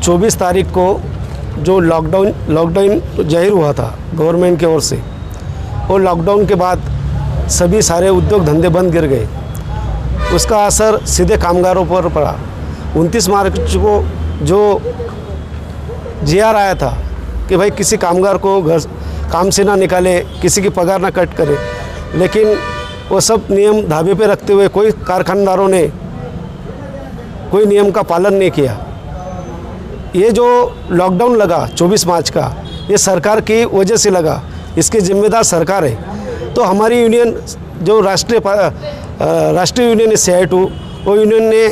24 तारीख को जो लॉकडाउन जाहिर हुआ था गवर्नमेंट की ओर से, और लॉकडाउन के बाद सभी सारे उद्योग धंधे बंद गिर गए। उसका असर सीधे कामगारों पर पड़ा। 29 मार्च को जो जीआर आया था कि भाई किसी कामगार को घर काम से ना निकाले, किसी की पगार ना कट करे, लेकिन वो सब नियम धाबे पे रखते हुए कोई कारखानदारों ने कोई नियम का पालन नहीं किया। ये जो लॉकडाउन लगा 24 मार्च का, ये सरकार की वजह से लगा, इसकी जिम्मेदार सरकार है। तो हमारी यूनियन जो राष्ट्रीय यूनियन है CI2, वो यूनियन ने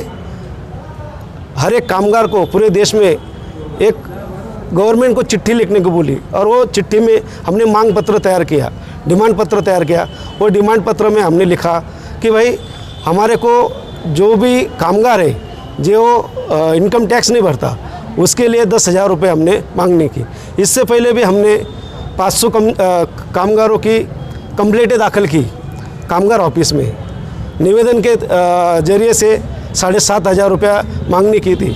हर एक कामगार को पूरे देश में एक गवर्नमेंट को चिट्ठी लिखने को बोली, और वो चिट्ठी में हमने मांग पत्र तैयार किया, डिमांड पत्र तैयार किया। वो डिमांड पत्र में हमने लिखा कि भाई हमारे को जो भी कामगार है जो इनकम टैक्स नहीं भरता, उसके लिए 10,000 रुपये हमने मांगने की। इससे पहले भी हमने 500 कामगारों की कंप्लेंटें दाखिल की कामगार ऑफिस में, निवेदन के जरिए से 7,500 रुपया मांगने की थी।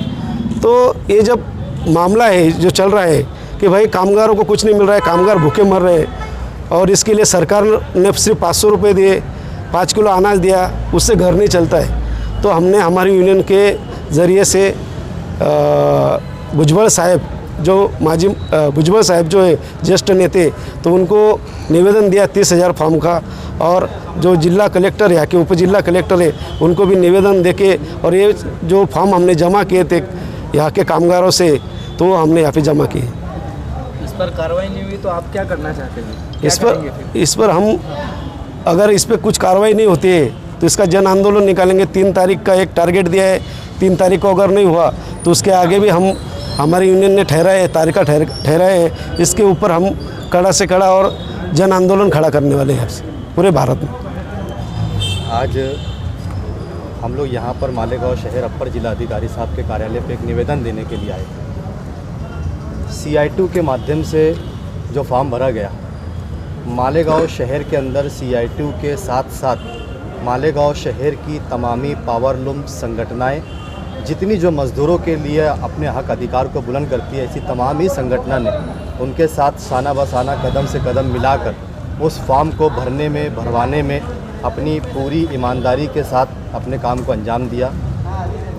तो ये जब मामला है जो चल रहा है कि भाई कामगारों को कुछ नहीं मिल रहा है, कामगार भूखे मर रहे हैं, और इसके लिए सरकार ने सिर्फ 500 रुपये दिए, 5 किलो अनाज दिया, उससे घर नहीं चलता है। तो हमने हमारी यूनियन के ज़रिए से भुजबल साहब जो माजी भुजबल साहब जो है ज्येष्ठ नेते, तो उनको निवेदन दिया 30,000 फॉर्म का, और जो जिला कलेक्टर यहाँ के उप जिला कलेक्टर है उनको भी निवेदन देके, और ये जो फॉर्म हमने जमा किए थे यहाँ के कामगारों से, तो वो हमने यहाँ पे जमा किए। इस पर कार्रवाई नहीं हुई तो आप क्या करना चाहते हैं? इस पर हम अगर इस पर कुछ कार्रवाई नहीं होती है तो इसका जन आंदोलन निकालेंगे। 3 तारीख का एक टारगेट दिया है, 3 तारीख को अगर नहीं हुआ तो उसके आगे भी हम हमारी यूनियन ने तारीख ठहराए है, इसके ऊपर हम कड़ा से कड़ा और जन आंदोलन खड़ा करने वाले हैं पूरे भारत में। आज हम लोग यहाँ पर मालेगांव शहर अपर जिला अधिकारी साहब के कार्यालय पे एक निवेदन देने के लिए आए। CI2 के माध्यम से जो फॉर्म भरा गया, मालेगांव शहर के अंदर CI2 के साथ साथ मालेगांव शहर की तमामी पावरलूम संगठनाएं, जितनी जो मज़दूरों के लिए अपने हक अधिकार को बुलंद करती है, ऐसी तमाम ही संगठनों ने उनके साथ साना बसाना कदम से कदम मिलाकर उस फॉर्म को भरवाने में अपनी पूरी ईमानदारी के साथ अपने काम को अंजाम दिया।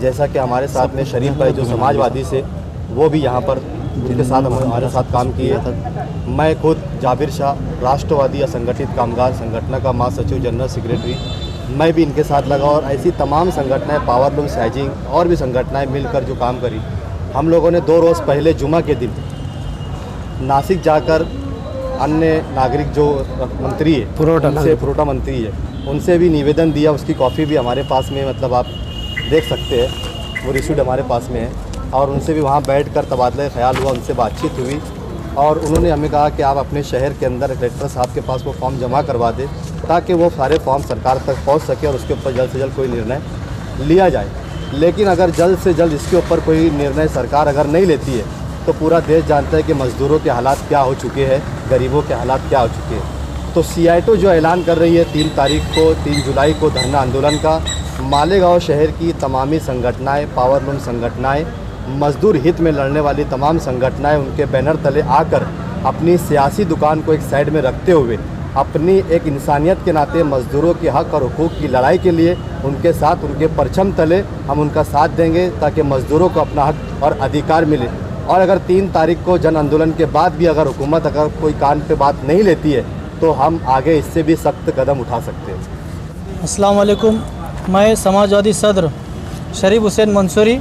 जैसा कि हमारे साथ में शरीफ भाई जो समाजवादी से, वो भी यहाँ पर उनके साथ हमारे साथ काम किए। मैं खुद जाबिर शाह राष्ट्रवादी असंगठित कामगार संगठन का महासचिव जनरल सेक्रेटरी, मैं भी इनके साथ लगा, और ऐसी तमाम संगठनाएं पावरलूम सैजिंग और भी संगठनाएं मिलकर जो काम करी। हम लोगों ने 2 रोज़ पहले जुमा के दिन नासिक जाकर अन्य नागरिक जो मंत्री है, पुरोटा मंत्री है, उनसे भी निवेदन दिया। उसकी कॉपी भी हमारे पास में, मतलब आप देख सकते हैं, वो रिसीव्ड हमारे पास में है। और उनसे भी वहाँ बैठकर तबादला ख्याल हुआ, उनसे बातचीत हुई, और उन्होंने हमें कहा कि आप अपने शहर के अंदर कलेक्टर साहब के पास वो फॉर्म जमा करवा दें, ताकि वो सारे फॉर्म सरकार तक पहुँच सके और उसके ऊपर जल्द से जल्द कोई निर्णय लिया जाए। लेकिन अगर जल्द से जल्द इसके ऊपर कोई निर्णय सरकार अगर नहीं लेती है, तो पूरा देश जानता है कि मज़दूरों के हालात क्या हो चुके हैं, गरीबों के हालात क्या हो चुके हैं। तो CI2 जो ऐलान कर रही है 3 जुलाई को धरना आंदोलन का, मालेगांव शहर की तमामी संगठनाएं, पावरलूम संगठनाएं, मजदूर हित में लड़ने वाली तमाम संगठनाएं उनके बैनर तले आकर अपनी सियासी दुकान को एक साइड में रखते हुए अपनी एक इंसानियत के नाते मज़दूरों के हक़ और हुकूक़ की लड़ाई के लिए उनके साथ, उनके परचम तले हम उनका साथ देंगे, ताकि मज़दूरों को अपना हक़ और अधिकार मिले। और अगर 3 तारीख को जन आंदोलन के बाद भी अगर हुकूमत अगर कोई कान पे बात नहीं लेती है, तो हम आगे इससे भी सख्त कदम उठा सकते हैं। अस्सलाम वालेकुम, मैं समाजवादी सदर शरीफ हुसैन मंसूरी।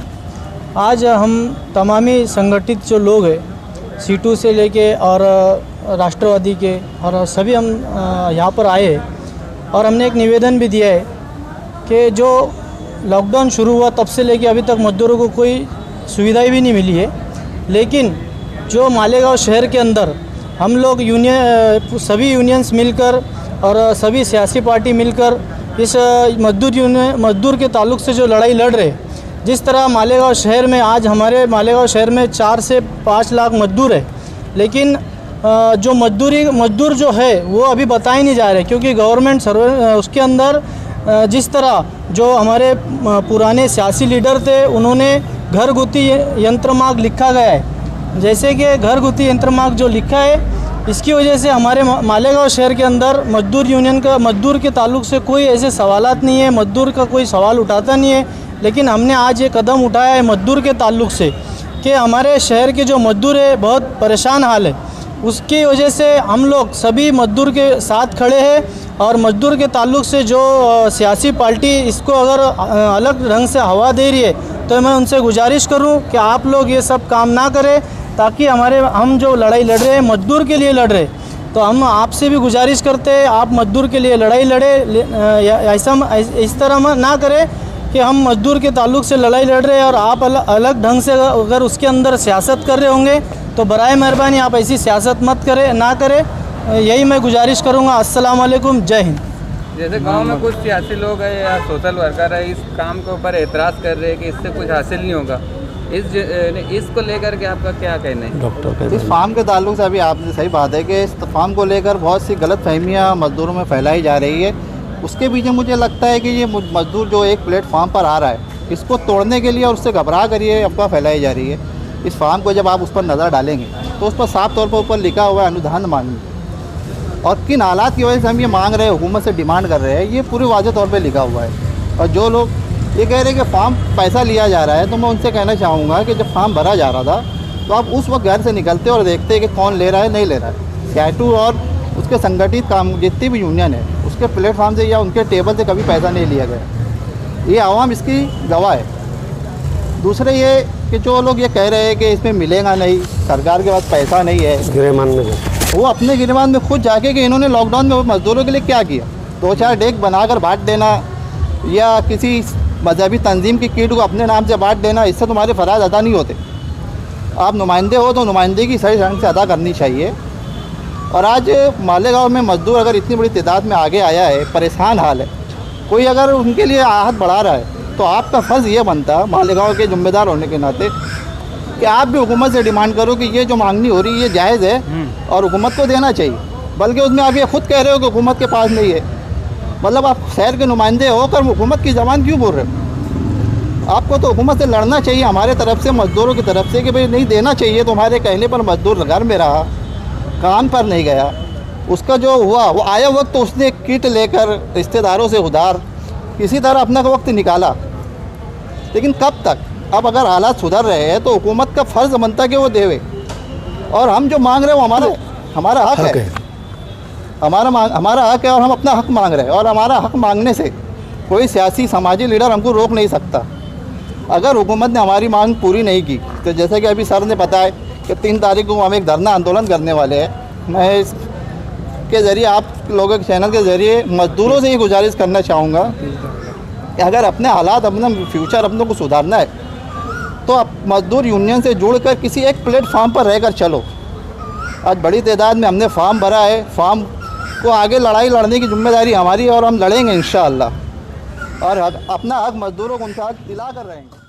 आज हम तमामी संगठित जो लोग हैं, C2 से लेके और राष्ट्रवादी के, और सभी हम यहाँ पर आए हैं, और हमने एक निवेदन भी दिया है कि जो लॉकडाउन शुरू हुआ तब से लेके अभी तक मज़दूरों को कोई सुविधाएं भी नहीं मिली है। लेकिन जो मालेगांव शहर के अंदर हम लोग सभी यूनियंस मिलकर और सभी सियासी पार्टी मिलकर इस मजदूर के ताल्लुक़ से जो लड़ाई लड़ रहे, जिस तरह मालेगांव शहर में आज हमारे मालेगांव शहर में 4 से 5 लाख मजदूर है, लेकिन जो मजदूर जो है वो अभी बताए नहीं जा रहे, क्योंकि गवर्नमेंट सर्वे उसके अंदर जिस तरह जो हमारे पुराने सियासी लीडर थे उन्होंने घरगुती यंत्र मार्ग लिखा गया है। जैसे कि घरगुती यंत्र मार्ग जो लिखा है, इसकी वजह से हमारे मालेगांव शहर के अंदर मजदूर यूनियन का मजदूर के ताल्लुक से कोई ऐसे सवालात नहीं है, मजदूर का कोई सवाल उठाता नहीं है। लेकिन हमने आज ये कदम उठाया है मजदूर के ताल्लुक से कि हमारे शहर के जो मजदूर है बहुत परेशान हाल है, उसकी वजह से हम लोग सभी मजदूर के साथ खड़े हैं। और मजदूर के ताल्लुक से जो सियासी पार्टी इसको अगर अलग ढंग से हवा दे रही है, तो मैं उनसे गुजारिश करूं कि आप लोग ये सब काम ना करें, ताकि हम जो लड़ाई लड़ रहे हैं मजदूर के लिए लड़ रहे हैं, तो हम आपसे भी गुजारिश करते हैं आप मजदूर के लिए लड़ाई लड़े। ऐसा इस तरह ना करें कि हम मजदूर के ताल्लुक से लड़ाई लड़ रहे हैं और आप अलग ढंग से अगर उसके अंदर सियासत कर रहे होंगे, तो बराए मेहरबानी आप ऐसी सियासत मत करें, ना करें। यही मैं गुजारिश करूँगा। अस्सलाम वालेकुम, जय हिंद। जैसे गांव में कुछ सियासी लोग हैं या सोशल वर्कर है, इस काम के ऊपर एतराज़ कर रहे हैं कि इससे कुछ हासिल नहीं होगा, इसको लेकर के आपका क्या कहना है? डॉक्टर इस फार्म के ताल्लुक से अभी आपने सही बात है कि इस फार्म को लेकर बहुत सी गलत फहमियाँ मज़दूरों में फैलाई जा रही है। उसके पीछे मुझे लगता है कि ये मज़दूर जो एक प्लेटफार्म पर आ रहा है, इसको तोड़ने के लिए और उससे घबरा कर ये अफवाह फैलाई जा रही है। इस फार्म को जब आप उस पर नज़र डालेंगे तो उस पर साफ तौर पर ऊपर लिखा हुआ है अनुदान मांगी, और किन हालात की वजह से हम ये मांग रहे हैं, हुकूमत से डिमांड कर रहे हैं, ये पूरे वाज़ेह तौर पर लिखा हुआ है। और जो लोग ये कह रहे हैं कि फार्म पैसा लिया जा रहा है, तो मैं उनसे कहना चाहूँगा कि जब फार्म भरा जा रहा था तो आप उस वक्त घर से निकलते और देखते कि कौन ले रहा है नहीं ले रहा है। CITU और उसके संगठित काम जितनी भी यूनियन है, उसके प्लेटफार्म से या उनके टेबल से कभी पैसा नहीं लिया गया। ये आवाम इसकी गवाह है। दूसरे ये कि जो लोग ये कह रहे हैं कि इसमें मिलेगा नहीं, सरकार के पास पैसा नहीं है, गिरेमान में वो अपने गिरबान में खुद जाके कि इन्होंने लॉकडाउन में मज़दूरों के लिए क्या किया। 2-4 डेक बनाकर बांट देना या किसी मजहबी तंजीम की किट को अपने नाम से बांट देना, इससे तुम्हारे फ़राज़ अदा नहीं होते। आप नुमाइंदे हो तो नुमाइंदगी सही ढंग से अदा करनी चाहिए। और आज मालेगांव में मज़दूर अगर इतनी बड़ी तादाद में आगे आया है, परेशान हाल है, कोई अगर उनके लिए आहत बढ़ा रहा है, तो आपका फ़र्ज़ ये बनता है मालेगांव के ज़िम्मेदार होने के नाते कि आप भी हुकूमत से डिमांड करो कि ये जो मांगनी हो रही है ये जायज़ है और हुकूमत को देना चाहिए। बल्कि उसमें आप ये खुद कह रहे हो कि हुकूमत के पास नहीं है, मतलब आप शहर के नुमाइंदे होकर हुकूमत की ज़बान क्यों बोल रहे हो? आपको तो हुकूमत से लड़ना चाहिए हमारे तरफ से, मज़दूरों की तरफ से, कि भाई नहीं देना चाहिए। तुम्हारे कहने पर मज़दूर घर में रहा, काम पर नहीं गया, उसका जो हुआ वो आया वक्त तो उसने किट लेकर रिश्तेदारों से उधार किसी तरह अपना वक्त निकाला। लेकिन कब तक? अब अगर हालात सुधर रहे हैं तो हुकूमत का फ़र्ज़ बनता है कि वो देवे। और हम जो मांग रहे हैं वो हमारा हक है, हमारा हक है और हम अपना हक मांग रहे हैं। और हमारा हक मांगने से कोई सियासी समाजी लीडर हमको रोक नहीं सकता। अगर हुकूमत ने हमारी मांग पूरी नहीं की तो जैसे कि अभी सर ने बताया कि 3 तारीख को हम एक धरना आंदोलन करने वाले हैं। मैं इसके ज़रिए आप लोगों के चैनल के ज़रिए मज़दूरों से ये गुजारिश करना चाहूँगा कि अगर अपने हालात, अपना फ्यूचर अपनों को सुधारना है तो आप मज़दूर यूनियन से जुड़कर किसी एक प्लेटफार्म पर रहकर चलो। आज बड़ी तादाद में हमने फार्म भरा है, फार्म को आगे लड़ाई लड़ने की जिम्मेदारी हमारी है और हम लड़ेंगे इंशाअल्लाह। और अपना हक मज़दूरों को उनका हक दिला कर रहेंगे।